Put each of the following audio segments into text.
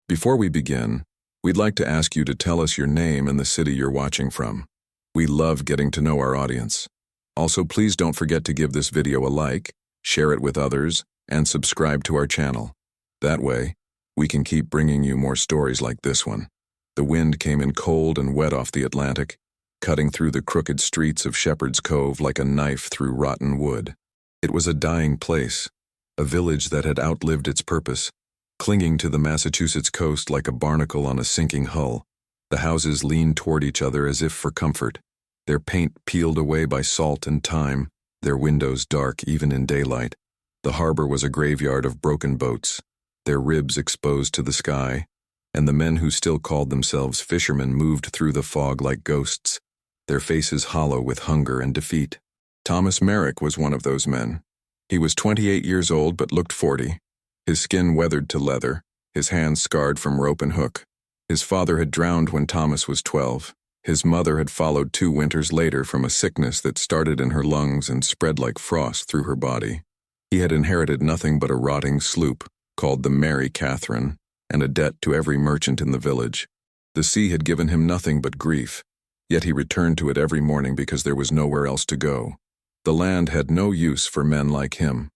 Before we begin, we'd like to ask you to tell us your name and the city you're watching from. We love getting to know our audience. Also, please don't forget to give this video a like, share it with others, and subscribe to our channel. That way, we can keep bringing you more stories like this one. The wind came in cold and wet off the Atlantic, cutting through the crooked streets of Shepherd's Cove like a knife through rotten wood. It was a dying place, a village that had outlived its purpose, clinging to the Massachusetts coast like a barnacle on a sinking hull. The houses leaned toward each other as if for comfort, their paint peeled away by salt and time, their windows dark even in daylight. The harbor was a graveyard of broken boats, their ribs exposed to the sky, and the men who still called themselves fishermen moved through the fog like ghosts, their faces hollow with hunger and defeat. Thomas Merrick was one of those men. He was 28 years old but looked 40, his skin weathered to leather, his hands scarred from rope and hook. His father had drowned when Thomas was 12. His mother had followed 2 winters later from a sickness that started in her lungs and spread like frost through her body. He had inherited nothing but a rotting sloop, called the Mary Catherine, and a debt to every merchant in the village. The sea had given him nothing but grief, yet he returned to it every morning because there was nowhere else to go. The land had no use for men like him.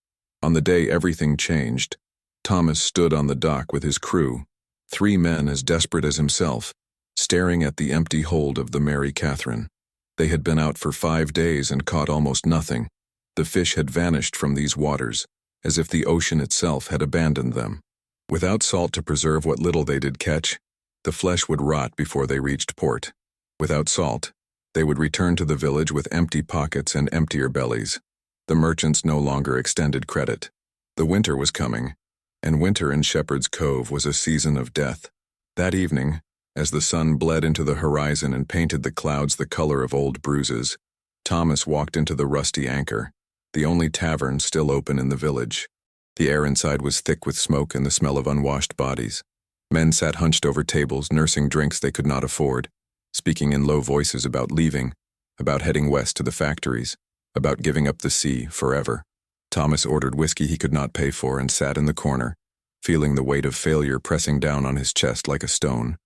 On the day everything changed, Thomas stood on the dock with his crew, 3 men as desperate as himself, staring at the empty hold of the Mary Catherine. They had been out for 5 days and caught almost nothing. The fish had vanished from these waters, as if the ocean itself had abandoned them. Without salt to preserve what little they did catch, the flesh would rot before they reached port. Without salt, they would return to the village with empty pockets and emptier bellies. The merchants no longer extended credit. The winter was coming, and winter in Shepherd's Cove was a season of death. That evening, as the sun bled into the horizon and painted the clouds the color of old bruises, Thomas walked into the Rusty Anchor, the only tavern still open in the village. The air inside was thick with smoke and the smell of unwashed bodies. Men sat hunched over tables, nursing drinks they could not afford, speaking in low voices about leaving, about heading west to the factories, about giving up the sea forever. Thomas ordered whiskey he could not pay for and sat in the corner, feeling the weight of failure pressing down on his chest like a stone.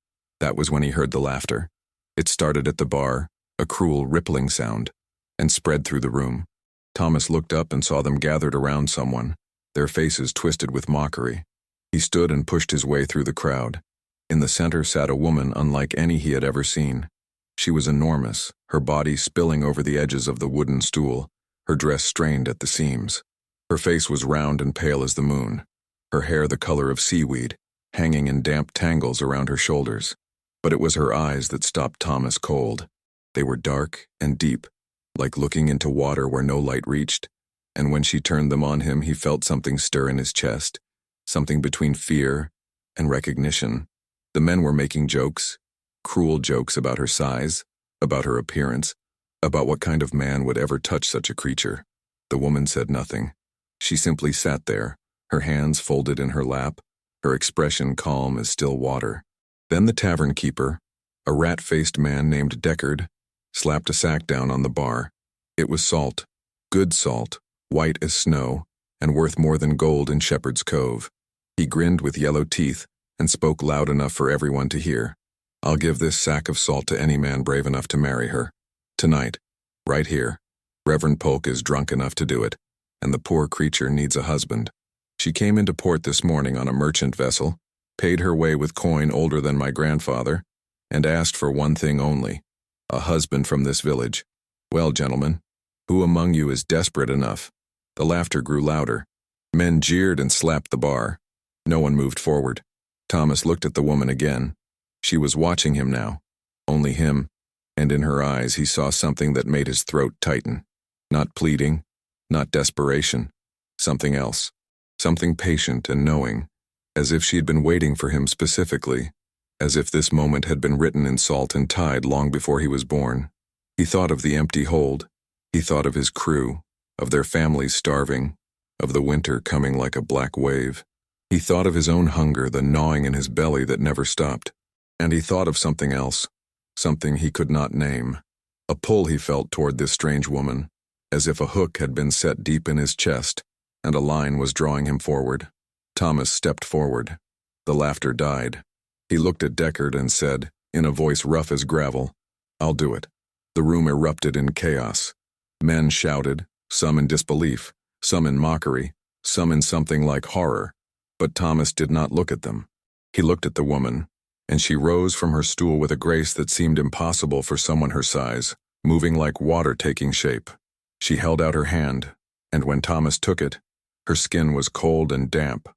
That was when he heard the laughter. It started at the bar, a cruel rippling sound, and spread through the room. Thomas looked up and saw them gathered around someone, their faces twisted with mockery. He stood and pushed his way through the crowd. In the center sat a woman unlike any he had ever seen. She was enormous, her body spilling over the edges of the wooden stool, her dress strained at the seams. Her face was round and pale as the moon, her hair the color of seaweed, hanging in damp tangles around her shoulders. But it was her eyes that stopped Thomas cold. They were dark and deep, like looking into water where no light reached, and when she turned them on him, he felt something stir in his chest, something between fear and recognition. The men were making jokes, cruel jokes about her size, about her appearance, about what kind of man would ever touch such a creature. The woman said nothing. She simply sat there, her hands folded in her lap, her expression calm as still water. Then the tavern keeper, a rat-faced man named Deckard, slapped a sack down on the bar. It was salt, good salt, white as snow, and worth more than gold in Shepherd's Cove. He grinned with yellow teeth and spoke loud enough for everyone to hear. "I'll give this sack of salt to any man brave enough to marry her. Tonight, right here. Reverend Polk is drunk enough to do it, and the poor creature needs a husband. She came into port this morning on a merchant vessel, paid her way with coin older than my grandfather, and asked for one thing only, a husband from this village. Well, gentlemen, who among you is desperate enough?" The laughter grew louder. Men jeered and slapped the bar. No one moved forward. Thomas looked at the woman again. She was watching him now, only him, and in her eyes he saw something that made his throat tighten. Not pleading, not desperation, something else, something patient and knowing, as if she had been waiting for him specifically, as if this moment had been written in salt and tide long before he was born. He thought of the empty hold. He thought of his crew, of their families starving, of the winter coming like a black wave. He thought of his own hunger, the gnawing in his belly that never stopped. And he thought of something else, something he could not name. A pull he felt toward this strange woman, as if a hook had been set deep in his chest, and a line was drawing him forward. Thomas stepped forward. The laughter died. He looked at Deckard and said, in a voice rough as gravel, "I'll do it." The room erupted in chaos. Men shouted, some in disbelief, some in mockery, some in something like horror. But Thomas did not look at them. He looked at the woman, and she rose from her stool with a grace that seemed impossible for someone her size, moving like water taking shape. She held out her hand, and when Thomas took it, her skin was cold and damp,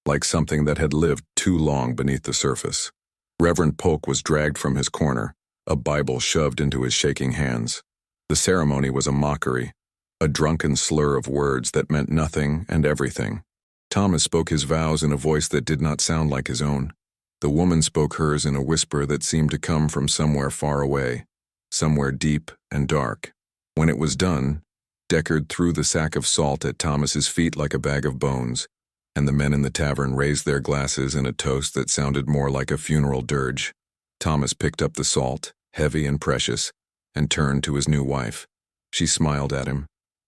like something that had lived too long beneath the surface. Reverend Polk was dragged from his corner, a Bible shoved into his shaking hands. The ceremony was a mockery, a drunken slur of words that meant nothing and everything. Thomas spoke his vows in a voice that did not sound like his own. The woman spoke hers in a whisper that seemed to come from somewhere far away, somewhere deep and dark. When it was done, Deckard threw the sack of salt at Thomas's feet like a bag of bones, and the men in the tavern raised their glasses in a toast that sounded more like a funeral dirge. Thomas picked up the salt, heavy and precious, and turned to his new wife. She smiled at him,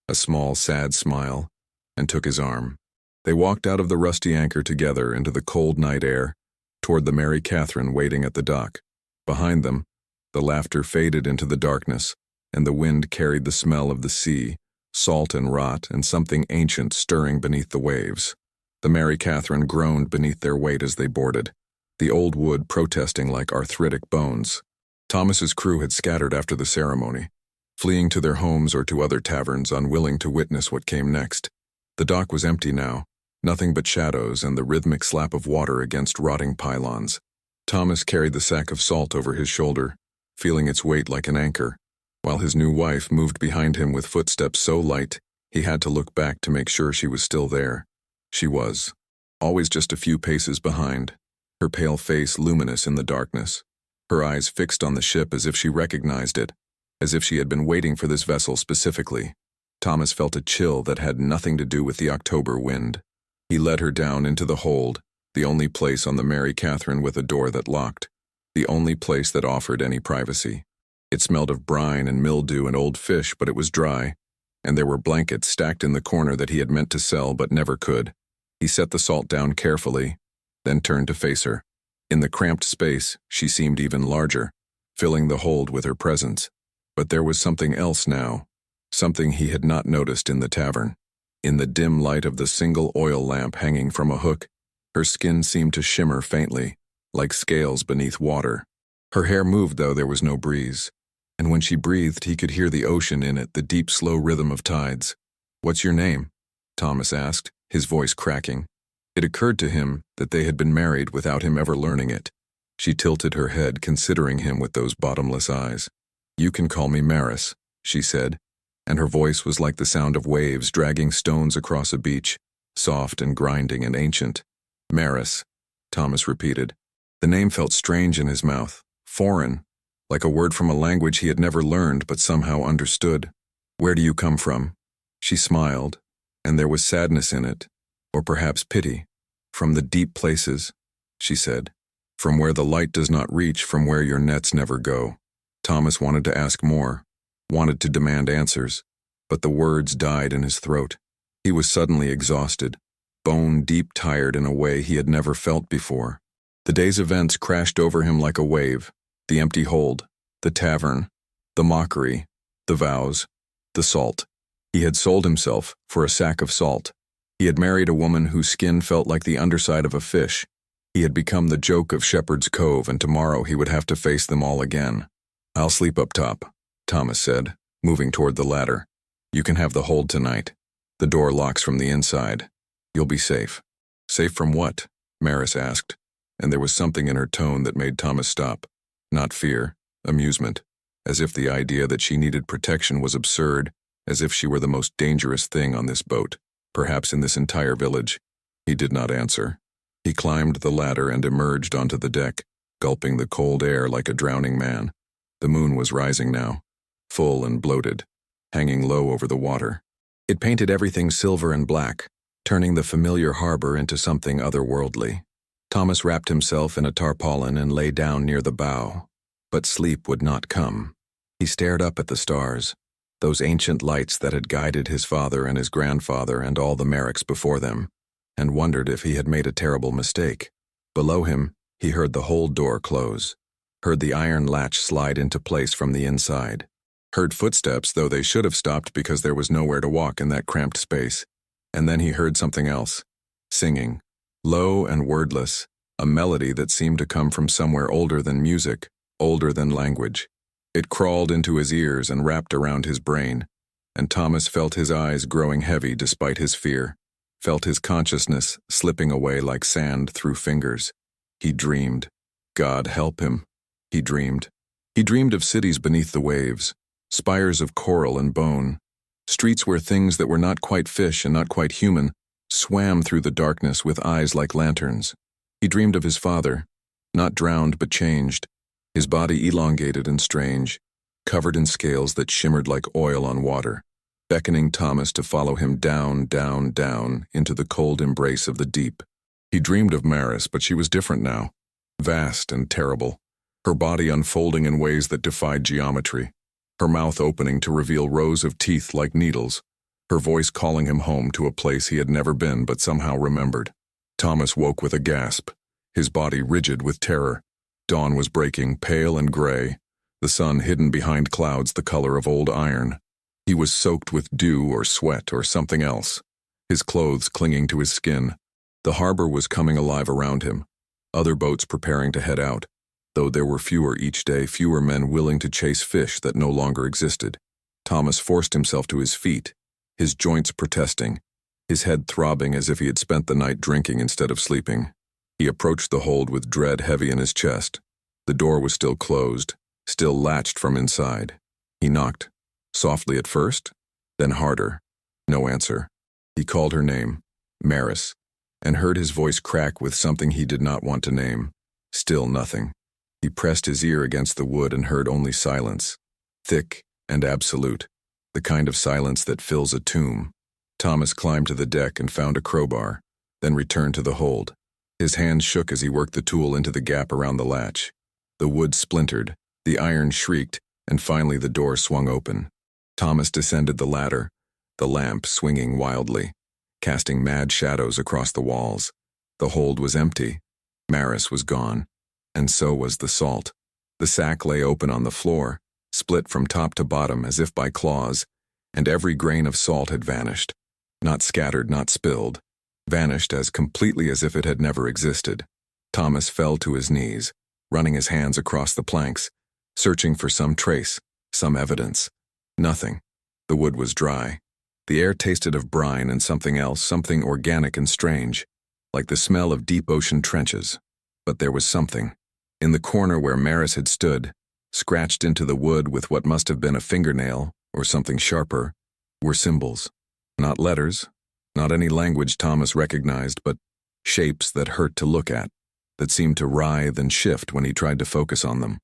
a small, sad smile, and took his arm. They walked out of the rusty anchor together into the cold night air, toward the Mary Catherine waiting at the dock. Behind them, the laughter faded into the darkness, and the wind carried the smell of the sea, salt and rot, and something ancient stirring beneath the waves. The Mary Catherine groaned beneath their weight as they boarded, the old wood protesting like arthritic bones. Thomas's crew had scattered after the ceremony, fleeing to their homes or to other taverns, unwilling to witness what came next. The dock was empty now, nothing but shadows and the rhythmic slap of water against rotting pylons. Thomas carried the sack of salt over his shoulder, feeling its weight like an anchor, while his new wife moved behind him with footsteps so light he had to look back to make sure she was still there. She was, always just a few paces behind, her pale face luminous in the darkness, her eyes fixed on the ship as if she recognized it, as if she had been waiting for this vessel specifically. Thomas felt a chill that had nothing to do with the October wind. He led her down into the hold, the only place on the Mary Catherine with a door that locked, the only place that offered any privacy. It smelled of brine and mildew and old fish, but it was dry, and there were blankets stacked in the corner that he had meant to sell but never could. He set the salt down carefully, then turned to face her. In the cramped space, she seemed even larger, filling the hold with her presence. But there was something else now, something he had not noticed in the tavern. In the dim light of the single oil lamp hanging from a hook, her skin seemed to shimmer faintly, like scales beneath water. Her hair moved though there was no breeze, and when she breathed he could hear the ocean in it, the deep slow rhythm of tides. "What's your name?" Thomas asked, his voice cracking. It occurred to him that they had been married without him ever learning it. She tilted her head, considering him with those bottomless eyes. "You can call me Maris," she said, and her voice was like the sound of waves dragging stones across a beach, soft and grinding and ancient. "Maris," Thomas repeated. The name felt strange in his mouth, foreign, like a word from a language he had never learned but somehow understood. "Where do you come from?" She smiled, and there was sadness in it, or perhaps pity. "From the deep places," she said. "From where the light does not reach, from where your nets never go." Thomas wanted to ask more, wanted to demand answers, but the words died in his throat. He was suddenly exhausted, bone-deep tired in a way he had never felt before. The day's events crashed over him like a wave, the empty hold, the tavern, the mockery, the vows, the salt. He had sold himself for a sack of salt. He had married a woman whose skin felt like the underside of a fish. He had become the joke of Shepherd's Cove, and tomorrow he would have to face them all again. "I'll sleep up top," Thomas said, moving toward the ladder. "You can have the hold tonight. The door locks from the inside. You'll be safe." "Safe from what?" Maris asked, and there was something in her tone that made Thomas stop. Not fear, amusement, as if the idea that she needed protection was absurd, as if she were the most dangerous thing on this boat, perhaps in this entire village. He did not answer. He climbed the ladder and emerged onto the deck, gulping the cold air like a drowning man. The moon was rising now, full and bloated, hanging low over the water. It painted everything silver and black, turning the familiar harbor into something otherworldly. Thomas wrapped himself in a tarpaulin and lay down near the bow, but sleep would not come. He stared up at the stars, those ancient lights that had guided his father and his grandfather and all the Merricks before them, and wondered if he had made a terrible mistake. Below him, He heard the hold door close, heard the iron latch slide into place from the inside, heard footsteps, though they should have stopped because there was nowhere to walk in that cramped space. And then he heard something else, singing, low and wordless, a melody that seemed to come from somewhere older than music, older than language. It crawled into his ears and wrapped around his brain, and Thomas felt his eyes growing heavy despite his fear, felt his consciousness slipping away like sand through fingers. He dreamed. God help him. He dreamed. He dreamed of cities beneath the waves, spires of coral and bone, streets where things that were not quite fish and not quite human swam through the darkness with eyes like lanterns. He dreamed of his father, not drowned but changed, his body elongated and strange, covered in scales that shimmered like oil on water, beckoning Thomas to follow him down, down, down into the cold embrace of the deep. He dreamed of Maris, but she was different now, vast and terrible, her body unfolding in ways that defied geometry, her mouth opening to reveal rows of teeth like needles, her voice calling him home to a place he had never been but somehow remembered. Thomas woke with a gasp, his body rigid with terror. Dawn was breaking, pale and gray, the sun hidden behind clouds the color of old iron. He was soaked with dew or sweat or something else, his clothes clinging to his skin. The harbor was coming alive around him, other boats preparing to head out, though there were fewer each day, fewer men willing to chase fish that no longer existed. Thomas forced himself to his feet, his joints protesting, his head throbbing as if he had spent the night drinking instead of sleeping. He approached the hold with dread heavy in his chest. The door was still closed, still latched from inside. He knocked, softly at first, then harder. No answer. He called her name, Maris, and heard his voice crack with something he did not want to name. Still nothing. He pressed his ear against the wood and heard only silence, thick and absolute, the kind of silence that fills a tomb. Thomas climbed to the deck and found a crowbar, then returned to the hold. His hands shook as he worked the tool into the gap around the latch. The wood splintered, the iron shrieked, and finally the door swung open. Thomas descended the ladder, the lamp swinging wildly, casting mad shadows across the walls. The hold was empty. Maris was gone, and so was the salt. The sack lay open on the floor, split from top to bottom as if by claws, and every grain of salt had vanished. Not scattered, not spilled. Vanished as completely as if it had never existed. Thomas fell to his knees, running his hands across the planks, searching for some trace, some evidence. Nothing. The wood was dry. The air tasted of brine and something else, something organic and strange, like the smell of deep ocean trenches. But there was something. In the corner where Maris had stood, scratched into the wood with what must have been a fingernail, or something sharper, were symbols. Not letters, not any language Thomas recognized, but shapes that hurt to look at, that seemed to writhe and shift when he tried to focus on them.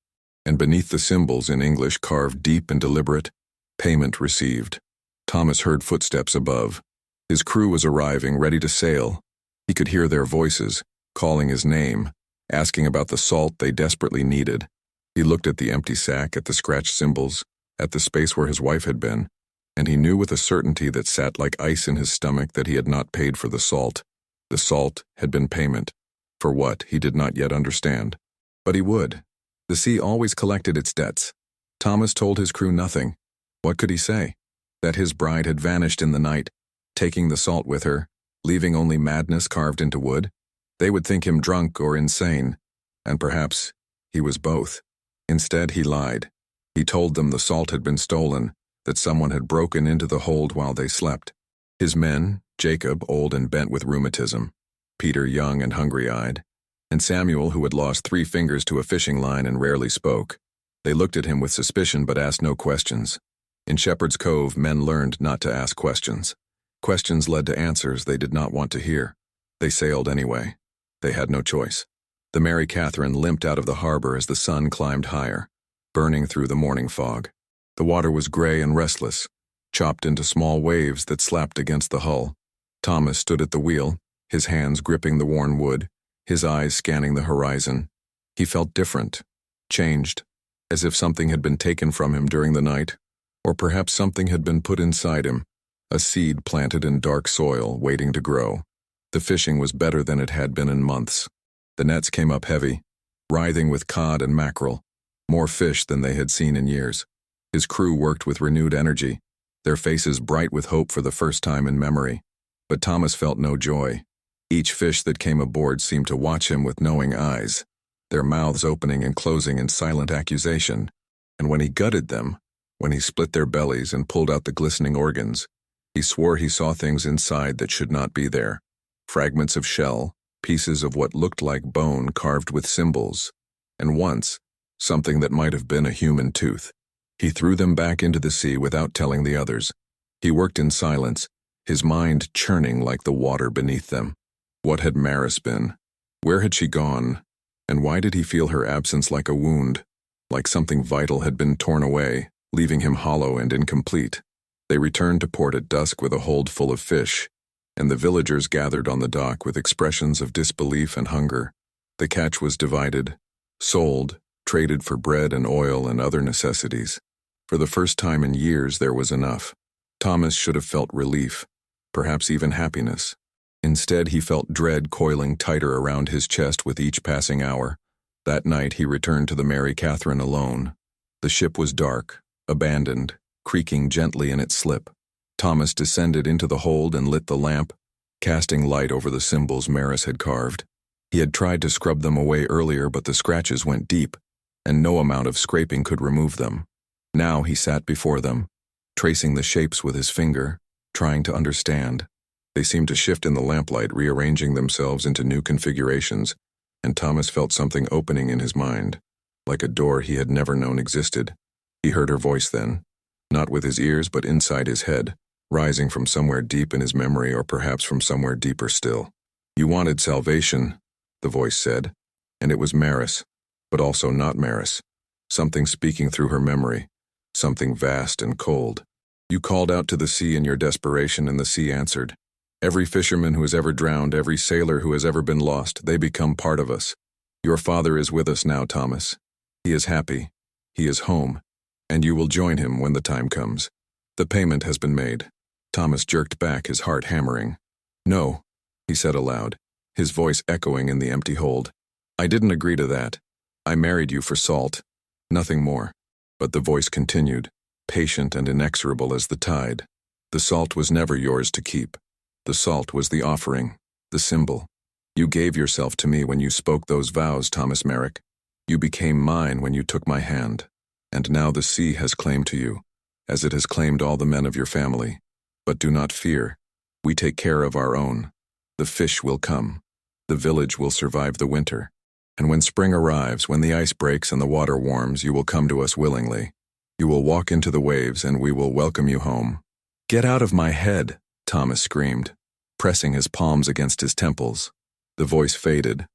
And beneath the symbols in English carved deep and deliberate, payment received. Thomas heard footsteps above. His crew was arriving, ready to sail. He could hear their voices, calling his name, asking about the salt they desperately needed. He looked at the empty sack, at the scratched symbols, at the space where his wife had been, and he knew with a certainty that sat like ice in his stomach that he had not paid for the salt. The salt had been payment. For what, he did not yet understand. But he would. The sea always collected its debts. Thomas told his crew nothing. What could he say? That his bride had vanished in the night, taking the salt with her, leaving only madness carved into wood? They would think him drunk or insane, and perhaps he was both. Instead, he lied. He told them the salt had been stolen, that someone had broken into the hold while they slept. His men, Jacob, old and bent with rheumatism, Peter, young and hungry-eyed, and Samuel, who had lost 3 fingers to a fishing line and rarely spoke. They looked at him with suspicion but asked no questions. In Shepherd's Cove, men learned not to ask questions. Questions led to answers they did not want to hear. They sailed anyway. They had no choice. The Mary Catherine limped out of the harbor as the sun climbed higher, burning through the morning fog. The water was gray and restless, chopped into small waves that slapped against the hull. Thomas stood at the wheel, his hands gripping the worn wood, his eyes scanning the horizon. He felt different, changed, as if something had been taken from him during the night, or perhaps something had been put inside him, a seed planted in dark soil waiting to grow. The fishing was better than it had been in months. The nets came up heavy, writhing with cod and mackerel, more fish than they had seen in years. His crew worked with renewed energy, their faces bright with hope for the first time in memory. But Thomas felt no joy. Each fish that came aboard seemed to watch him with knowing eyes, their mouths opening and closing in silent accusation. And when he gutted them, when he split their bellies and pulled out the glistening organs, he swore he saw things inside that should not be there. Fragments of shell, pieces of what looked like bone carved with symbols, and once, something that might have been a human tooth. He threw them back into the sea without telling the others. He worked in silence, his mind churning like the water beneath them. What had Maris been? Where had she gone? And why did he feel her absence like a wound, like something vital had been torn away, leaving him hollow and incomplete? They returned to port at dusk with a hold full of fish, and the villagers gathered on the dock with expressions of disbelief and hunger. The catch was divided, sold, traded for bread and oil and other necessities. For the first time in years there was enough. Thomas should have felt relief, perhaps even happiness. Instead he felt dread coiling tighter around his chest with each passing hour. That night he returned to the Mary Catherine alone. The ship was dark, abandoned, creaking gently in its slip. Thomas descended into the hold and lit the lamp, casting light over the symbols Maris had carved. He had tried to scrub them away earlier, but the scratches went deep, and no amount of scraping could remove them. Now he sat before them, tracing the shapes with his finger, trying to understand. They seemed to shift in the lamplight, rearranging themselves into new configurations, and Thomas felt something opening in his mind, like a door he had never known existed. He heard her voice then, not with his ears but inside his head, rising from somewhere deep in his memory or perhaps from somewhere deeper still. "You wanted salvation," the voice said, and it was Maris, but also not Maris, something speaking through her memory, something vast and cold. "You called out to the sea in your desperation, and the sea answered. Every fisherman who has ever drowned, every sailor who has ever been lost, they become part of us. Your father is with us now, Thomas. He is happy. He is home. And you will join him when the time comes. The payment has been made." Thomas jerked back, his heart hammering. "No," he said aloud, his voice echoing in the empty hold. "I didn't agree to that. I married you for salt. Nothing more." But the voice continued, patient and inexorable as the tide. "The salt was never yours to keep. The salt was the offering, the symbol. You gave yourself to me when you spoke those vows, Thomas Merrick. You became mine when you took my hand. And now the sea has claimed to you, as it has claimed all the men of your family. But do not fear. We take care of our own. The fish will come. The village will survive the winter. And when spring arrives, when the ice breaks and the water warms, you will come to us willingly. You will walk into the waves and we will welcome you home." "Get out of my head," Thomas screamed, pressing his palms against his temples. The voice faded,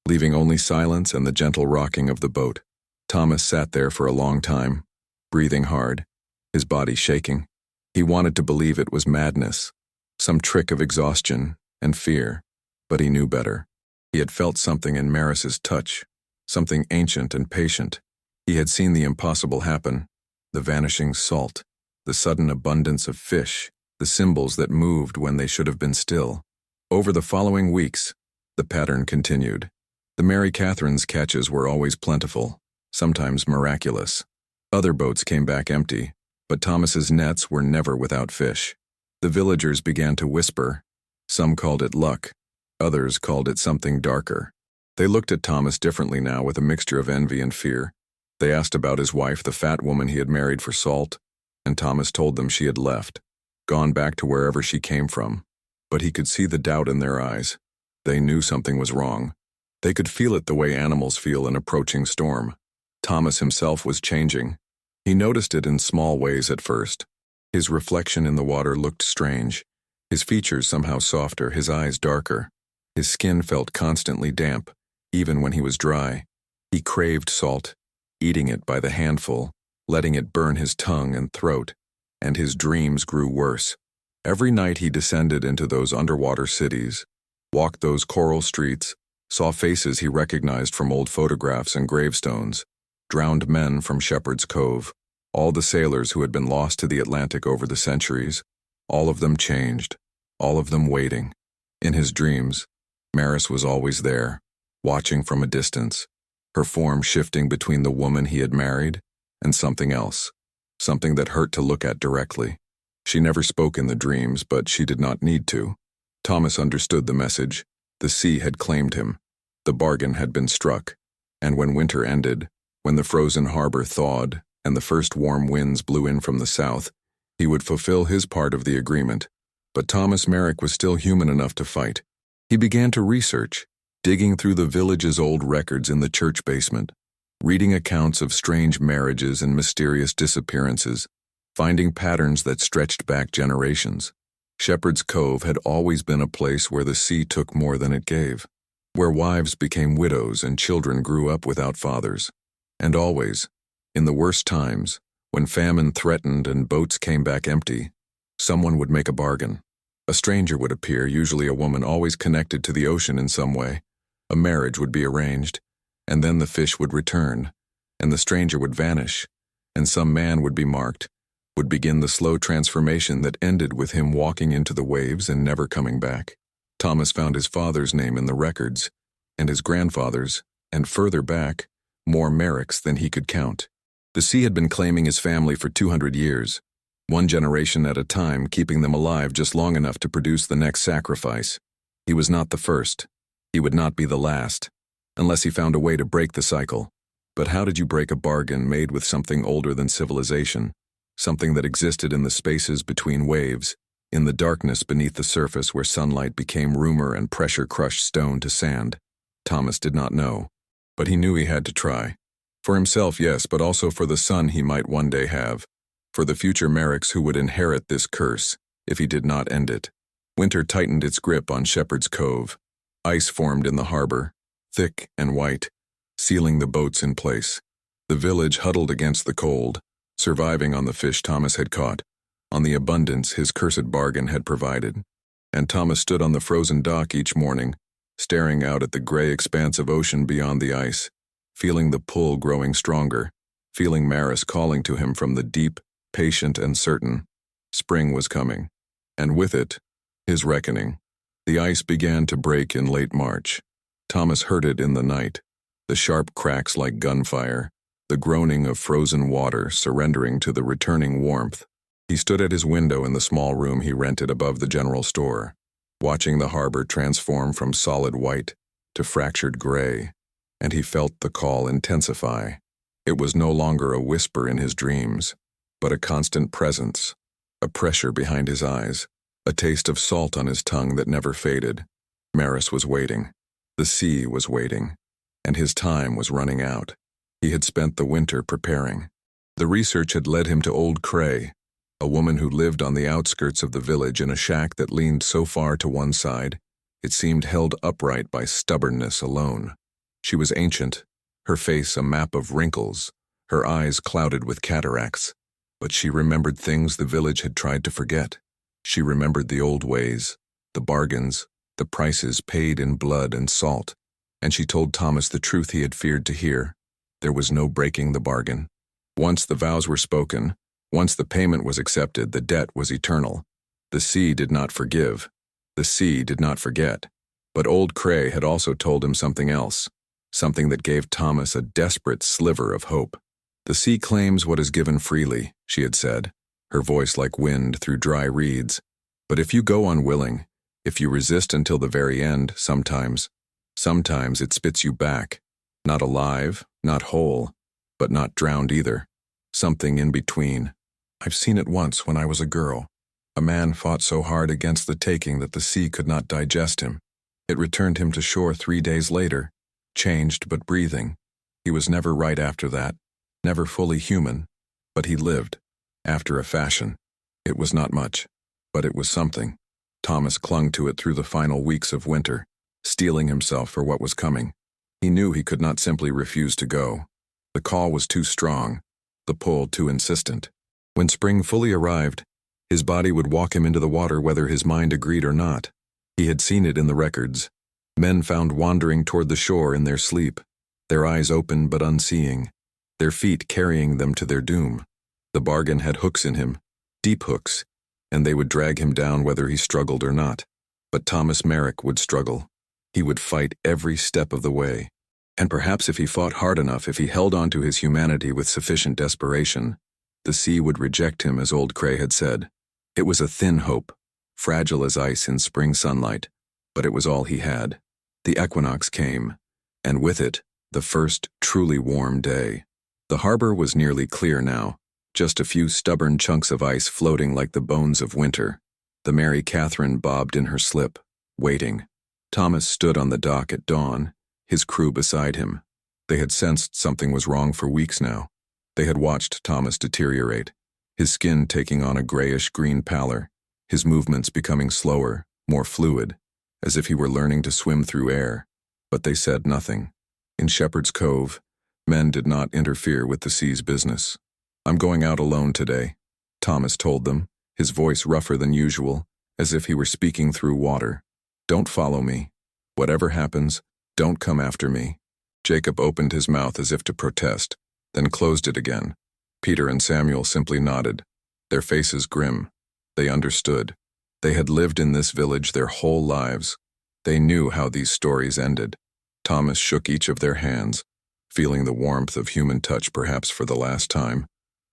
leaving only silence and the gentle rocking of the boat. Thomas sat there for a long time, breathing hard, his body shaking. He wanted to believe it was madness, some trick of exhaustion and fear, but he knew better. He had felt something in Maris's touch, something ancient and patient. He had seen the impossible happen, the vanishing salt, the sudden abundance of fish, the symbols that moved when they should have been still. Over the following weeks, the pattern continued. The Mary Catherine's catches were always plentiful, sometimes miraculous. Other boats came back empty, but Thomas's nets were never without fish. The villagers began to whisper. Some called it luck. Others called it something darker. They looked at Thomas differently now, with a mixture of envy and fear. They asked about his wife, the fat woman he had married for salt, and Thomas told them she had left, gone back to wherever she came from. But he could see the doubt in their eyes. They knew something was wrong. They could feel it the way animals feel an approaching storm. Thomas himself was changing. He noticed it in small ways at first. His reflection in the water looked strange, his features somehow softer, his eyes darker. His skin felt constantly damp, even when he was dry. He craved salt, eating it by the handful, letting it burn his tongue and throat, and his dreams grew worse. Every night he descended into those underwater cities, walked those coral streets, saw faces he recognized from old photographs and gravestones, drowned men from Shepherd's Cove, all the sailors who had been lost to the Atlantic over the centuries, all of them changed, all of them waiting. In his dreams, Maris was always there, watching from a distance, her form shifting between the woman he had married and something else, something that hurt to look at directly. She never spoke in the dreams, but she did not need to. Thomas understood the message. The sea had claimed him. The bargain had been struck. And when winter ended, when the frozen harbor thawed and the first warm winds blew in from the south, he would fulfill his part of the agreement. But Thomas Merrick was still human enough to fight. He began to research, digging through the village's old records in the church basement, reading accounts of strange marriages and mysterious disappearances, finding patterns that stretched back generations. Shepherd's Cove had always been a place where the sea took more than it gave, where wives became widows and children grew up without fathers. And always, in the worst times, when famine threatened and boats came back empty, someone would make a bargain. A stranger would appear, usually a woman always connected to the ocean in some way. A marriage would be arranged, and then the fish would return, and the stranger would vanish, and some man would be marked, would begin the slow transformation that ended with him walking into the waves and never coming back. Thomas found his father's name in the records, and his grandfather's, and further back, more Merricks than he could count. The sea had been claiming his family for 200 years, one generation at a time, keeping them alive just long enough to produce the next sacrifice. He was not the first. He would not be the last, unless he found a way to break the cycle. But how did you break a bargain made with something older than civilization? Something that existed in the spaces between waves, in the darkness beneath the surface where sunlight became rumor and pressure crushed stone to sand? Thomas did not know, but he knew he had to try. For himself, yes, but also for the son he might one day have, for the future Merricks who would inherit this curse if he did not end it. Winter tightened its grip on Shepherd's Cove. Ice formed in the harbor, thick and white, sealing the boats in place. The village huddled against the cold, surviving on the fish Thomas had caught, on the abundance his cursed bargain had provided. And Thomas stood on the frozen dock each morning, staring out at the gray expanse of ocean beyond the ice, feeling the pull growing stronger, feeling Maris calling to him from the deep, patient and certain. Spring was coming, and with it, his reckoning. The ice began to break in late March. Thomas heard it in the night, the sharp cracks like gunfire, the groaning of frozen water surrendering to the returning warmth. He stood at his window in the small room he rented above the general store, watching the harbor transform from solid white to fractured gray, and he felt the call intensify. It was no longer a whisper in his dreams, but a constant presence, a pressure behind his eyes, a taste of salt on his tongue that never faded. Maris was waiting. The sea was waiting, and his time was running out. He had spent the winter preparing. The research had led him to Old Cray, a woman who lived on the outskirts of the village in a shack that leaned so far to one side, it seemed held upright by stubbornness alone. She was ancient, her face a map of wrinkles, her eyes clouded with cataracts, but she remembered things the village had tried to forget. She remembered the old ways, the bargains, the prices paid in blood and salt, and she told Thomas the truth he had feared to hear. There was no breaking the bargain. Once the vows were spoken, once the payment was accepted, the debt was eternal. The sea did not forgive. The sea did not forget. But Old Cray had also told him something else, something that gave Thomas a desperate sliver of hope. The sea claims what is given freely, she had said, her voice like wind through dry reeds. But if you go unwilling, if you resist until the very end, sometimes it spits you back. Not alive, not whole, but not drowned either. Something in between. I've seen it once when I was a girl. A man fought so hard against the taking that the sea could not digest him. It returned him to shore 3 days later, changed but breathing. He was never right after that, never fully human, but he lived, after a fashion. It was not much, but it was something. Thomas clung to it through the final weeks of winter, steeling himself for what was coming. He knew he could not simply refuse to go. The call was too strong, the pull too insistent. When spring fully arrived, his body would walk him into the water whether his mind agreed or not. He had seen it in the records. Men found wandering toward the shore in their sleep, their eyes open but unseeing, their feet carrying them to their doom. The bargain had hooks in him, deep hooks, and they would drag him down whether he struggled or not. But Thomas Merrick would struggle. He would fight every step of the way. And perhaps if he fought hard enough, if he held on to his humanity with sufficient desperation, the sea would reject him, as old Cray had said. It was a thin hope, fragile as ice in spring sunlight, but it was all he had. The equinox came, and with it, the first truly warm day. The harbor was nearly clear now, just a few stubborn chunks of ice floating like the bones of winter. The Mary Catherine bobbed in her slip, waiting. Thomas stood on the dock at dawn, his crew beside him. They had sensed something was wrong for weeks now. They had watched Thomas deteriorate, his skin taking on a grayish-green pallor, his movements becoming slower, more fluid, as if he were learning to swim through air. But they said nothing. In Shepherd's Cove, men did not interfere with the sea's business. "I'm going out alone today," Thomas told them, his voice rougher than usual, as if he were speaking through water. "Don't follow me. Whatever happens, don't come after me." Jacob opened his mouth as if to protest, then closed it again. Peter and Samuel simply nodded, their faces grim. They understood. They had lived in this village their whole lives. They knew how these stories ended. Thomas shook each of their hands, feeling the warmth of human touch perhaps for the last time,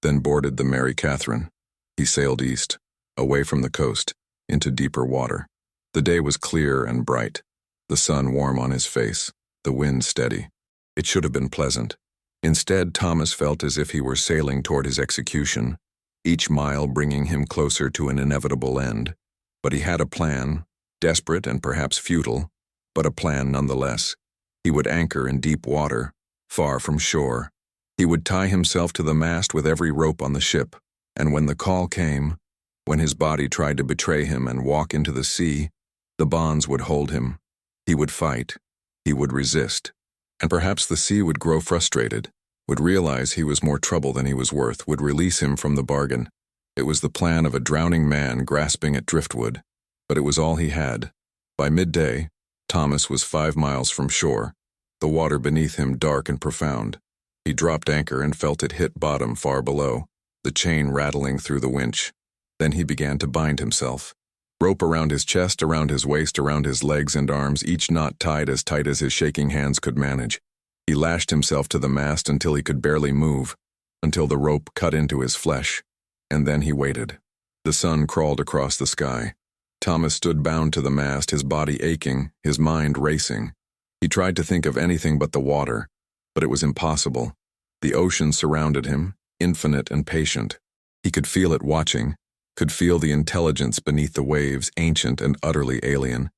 then boarded the Mary Catherine. He sailed east, away from the coast, into deeper water. The day was clear and bright, the sun warm on his face, the wind steady. It should have been pleasant. Instead, Thomas felt as if he were sailing toward his execution, each mile bringing him closer to an inevitable end. But he had a plan, desperate and perhaps futile, but a plan nonetheless. He would anchor in deep water, far from shore. He would tie himself to the mast with every rope on the ship, and when the call came, when his body tried to betray him and walk into the sea, the bonds would hold him. He would fight. He would resist. And perhaps the sea would grow frustrated, would realize he was more trouble than he was worth, would release him from the bargain. It was the plan of a drowning man grasping at driftwood, but it was all he had. By midday, Thomas was 5 miles from shore, the water beneath him dark and profound. He dropped anchor and felt it hit bottom far below, the chain rattling through the winch. Then he began to bind himself. Rope around his chest, around his waist, around his legs and arms, each knot tied as tight as his shaking hands could manage. He lashed himself to the mast until he could barely move, until the rope cut into his flesh. And then he waited. The sun crawled across the sky. Thomas stood bound to the mast, his body aching, his mind racing. He tried to think of anything but the water, but it was impossible. The ocean surrounded him, infinite and patient. He could feel it watching, could feel the intelligence beneath the waves, ancient and utterly alien.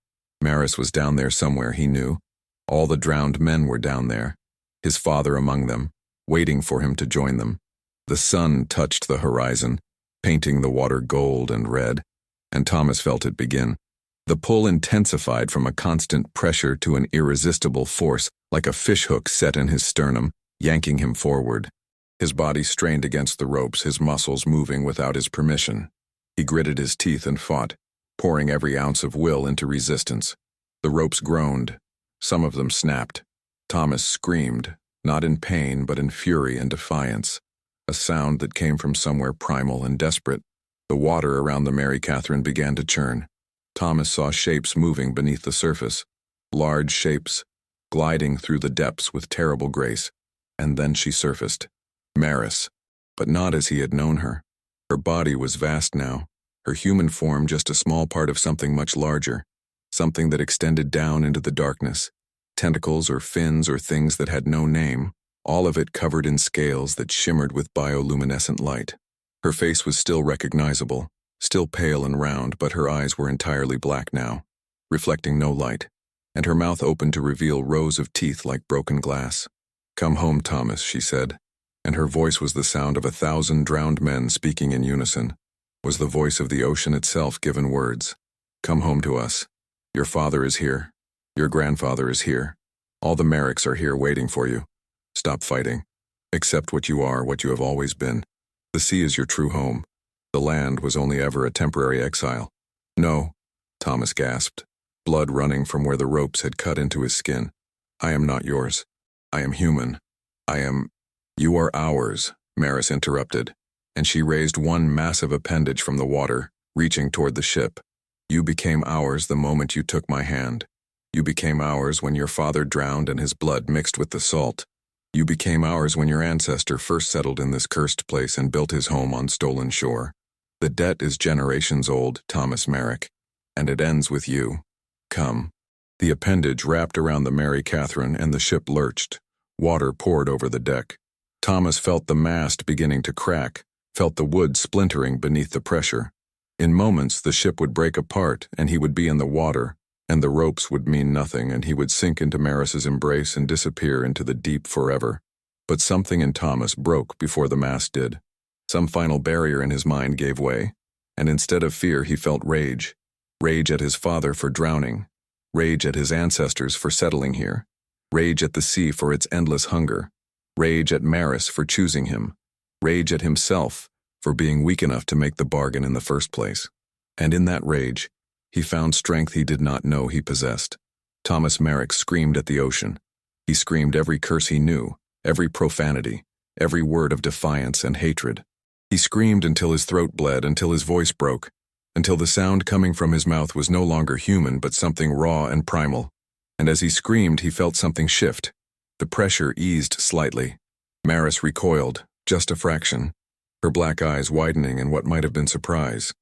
Maris was down there somewhere, he knew. All the drowned men were down there, his father among them, waiting for him to join them. The sun touched the horizon, painting the water gold and red, and Thomas felt it begin. The pull intensified from a constant pressure to an irresistible force, like a fishhook set in his sternum, yanking him forward. His body strained against the ropes, his muscles moving without his permission. He gritted his teeth and fought, pouring every ounce of will into resistance. The ropes groaned. Some of them snapped. Thomas screamed, not in pain but in fury and defiance, a sound that came from somewhere primal and desperate. The water around the Mary Catherine began to churn. Thomas saw shapes moving beneath the surface, large shapes, gliding through the depths with terrible grace. And then she surfaced. Maris, but not as he had known her. Her body was vast now, her human form just a small part of something much larger, something that extended down into the darkness, tentacles or fins or things that had no name, all of it covered in scales that shimmered with bioluminescent light. Her face was still recognizable, still pale and round, but her eyes were entirely black now, reflecting no light, and her mouth opened to reveal rows of teeth like broken glass. "Come home, Thomas," she said, and her voice was the sound of 1,000 drowned men speaking in unison, was the voice of the ocean itself given words. "Come home to us. Your father is here. Your grandfather is here. All the Merricks are here waiting for you. Stop fighting. Accept what you are, what you have always been. The sea is your true home. The land was only ever a temporary exile." "No," Thomas gasped, blood running from where the ropes had cut into his skin. "I am not yours. I am human. I am—" "You are ours," Maris interrupted, and she raised one massive appendage from the water, reaching toward the ship. "You became ours the moment you took my hand. You became ours when your father drowned and his blood mixed with the salt. You became ours when your ancestor first settled in this cursed place and built his home on stolen shore. The debt is generations old, Thomas Merrick, and it ends with you. Come." The appendage wrapped around the Mary Catherine and the ship lurched. Water poured over the deck. Thomas felt the mast beginning to crack, felt the wood splintering beneath the pressure. In moments, the ship would break apart and he would be in the water, and the ropes would mean nothing, and he would sink into Maris's embrace and disappear into the deep forever. But something in Thomas broke before the mast did. Some final barrier in his mind gave way, and instead of fear he felt rage. Rage at his father for drowning. Rage at his ancestors for settling here. Rage at the sea for its endless hunger. Rage at Maris for choosing him. Rage at himself for being weak enough to make the bargain in the first place. And in that rage, he found strength he did not know he possessed. Thomas Merrick screamed at the ocean. He screamed every curse he knew, every profanity, every word of defiance and hatred. He screamed until his throat bled, until his voice broke, until the sound coming from his mouth was no longer human but something raw and primal. And as he screamed, he felt something shift. The pressure eased slightly. Maris recoiled, just a fraction, her black eyes widening in what might have been surprise.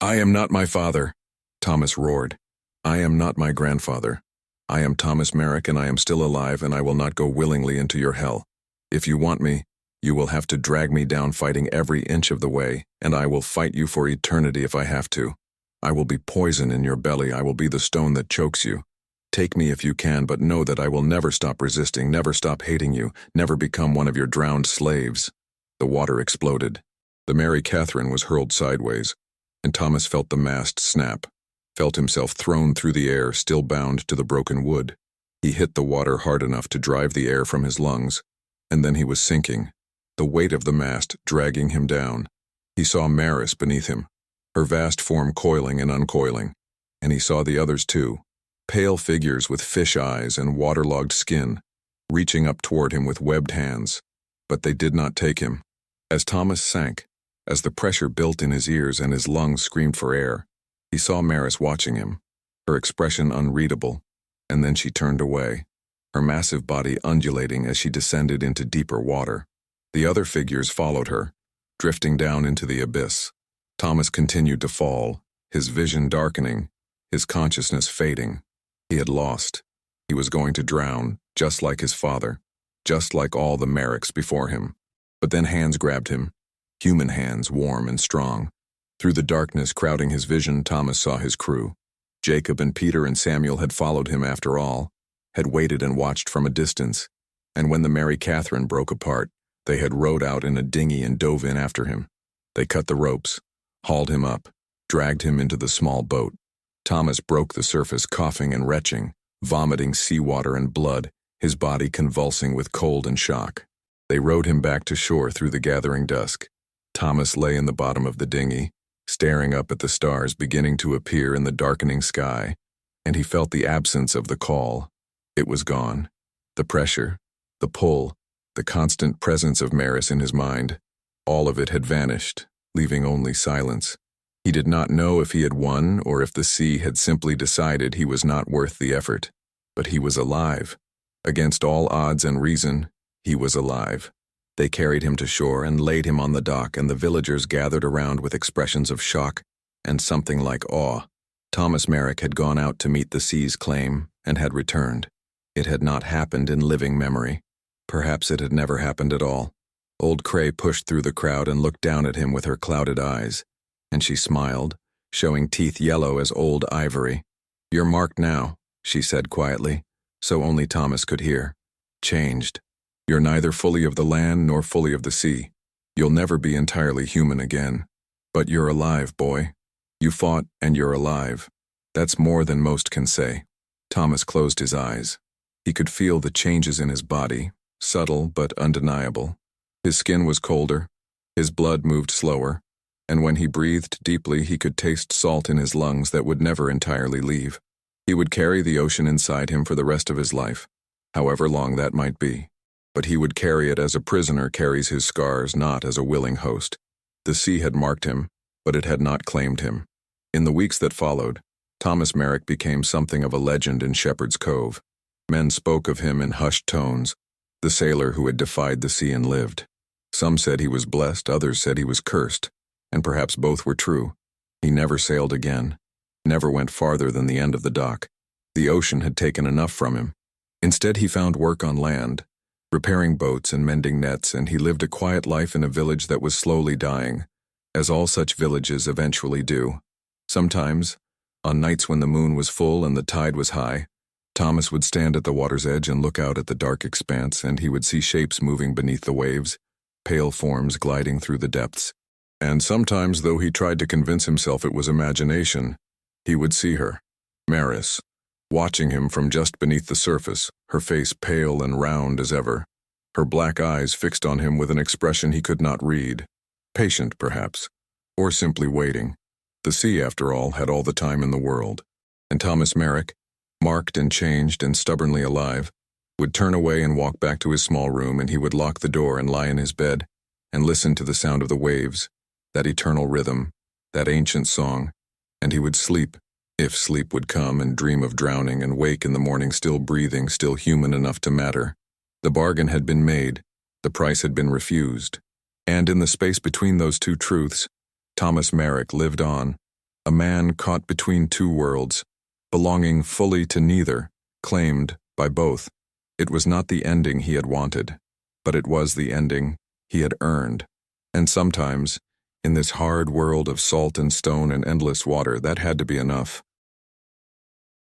"I am not my father," Thomas roared. "I am not my grandfather. I am Thomas Merrick, and I am still alive, and I will not go willingly into your hell. If you want me, you will have to drag me down fighting every inch of the way, and I will fight you for eternity if I have to. I will be poison in your belly. I will be the stone that chokes you. Take me if you can, but know that I will never stop resisting, never stop hating you, never become one of your drowned slaves." The water exploded. The Mary Catherine was hurled sideways, and Thomas felt the mast snap, felt himself thrown through the air, still bound to the broken wood. He hit the water hard enough to drive the air from his lungs, and then he was sinking, the weight of the mast dragging him down. He saw Maris beneath him, her vast form coiling and uncoiling, and he saw the others too, pale figures with fish eyes and waterlogged skin, reaching up toward him with webbed hands. But they did not take him. As Thomas sank, as the pressure built in his ears and his lungs screamed for air, he saw Maris watching him, her expression unreadable, and then she turned away, her massive body undulating as she descended into deeper water. The other figures followed her, drifting down into the abyss. Thomas continued to fall, his vision darkening, his consciousness fading. He had lost. He was going to drown, just like his father, just like all the Merricks before him. But then hands grabbed him, human hands, warm and strong. Through the darkness crowding his vision, Thomas saw his crew. Jacob and Peter and Samuel had followed him after all, had waited and watched from a distance, and when the Mary Catherine broke apart, they had rowed out in a dinghy and dove in after him. They cut the ropes, hauled him up, dragged him into the small boat. Thomas broke the surface, coughing and retching, vomiting seawater and blood, his body convulsing with cold and shock. They rowed him back to shore through the gathering dusk. Thomas lay in the bottom of the dinghy, staring up at the stars beginning to appear in the darkening sky, and he felt the absence of the call. It was gone. The pressure, the pull, the constant presence of Maris in his mind, all of it had vanished, leaving only silence. He did not know if he had won or if the sea had simply decided he was not worth the effort. But he was alive. Against all odds and reason, he was alive. They carried him to shore and laid him on the dock, and the villagers gathered around with expressions of shock and something like awe. Thomas Merrick had gone out to meet the sea's claim and had returned. It had not happened in living memory. Perhaps it had never happened at all. Old Cray pushed through the crowd and looked down at him with her clouded eyes, and she smiled, showing teeth yellow as old ivory. "You're marked now," she said quietly, so only Thomas could hear. "Changed. You're neither fully of the land nor fully of the sea. You'll never be entirely human again. But you're alive, boy. You fought and you're alive. That's more than most can say." Thomas closed his eyes. He could feel the changes in his body, subtle but undeniable. His skin was colder, his blood moved slower, and when he breathed deeply he could taste salt in his lungs that would never entirely leave. He would carry the ocean inside him for the rest of his life, however long that might be. But he would carry it as a prisoner carries his scars, not as a willing host. The sea had marked him, but it had not claimed him. In the weeks that followed, Thomas Merrick became something of a legend in Shepherd's Cove. Men spoke of him in hushed tones, the sailor who had defied the sea and lived. Some said he was blessed, others said he was cursed, and perhaps both were true. He never sailed again, never went farther than the end of the dock. The ocean had taken enough from him. Instead, he found work on land, repairing boats and mending nets, and he lived a quiet life in a village that was slowly dying, as all such villages eventually do. Sometimes, on nights when the moon was full and the tide was high, Thomas would stand at the water's edge and look out at the dark expanse, and he would see shapes moving beneath the waves, pale forms gliding through the depths. And sometimes, though he tried to convince himself it was imagination, he would see her, Maris, watching him from just beneath the surface, her face pale and round as ever, her black eyes fixed on him with an expression he could not read. Patient, perhaps, or simply waiting. The sea, after all, had all the time in the world. And Thomas Merrick, marked and changed and stubbornly alive, would turn away and walk back to his small room, and he would lock the door and lie in his bed and listen to the sound of the waves, that eternal rhythm, that ancient song, and he would sleep, if sleep would come, and dream of drowning and wake in the morning still breathing, still human enough to matter. The bargain had been made, the price had been refused, and in the space between those two truths, Thomas Merrick lived on, a man caught between two worlds, belonging fully to neither, claimed by both. It was not the ending he had wanted, but it was the ending he had earned. And sometimes, in this hard world of salt and stone and endless water, that had to be enough.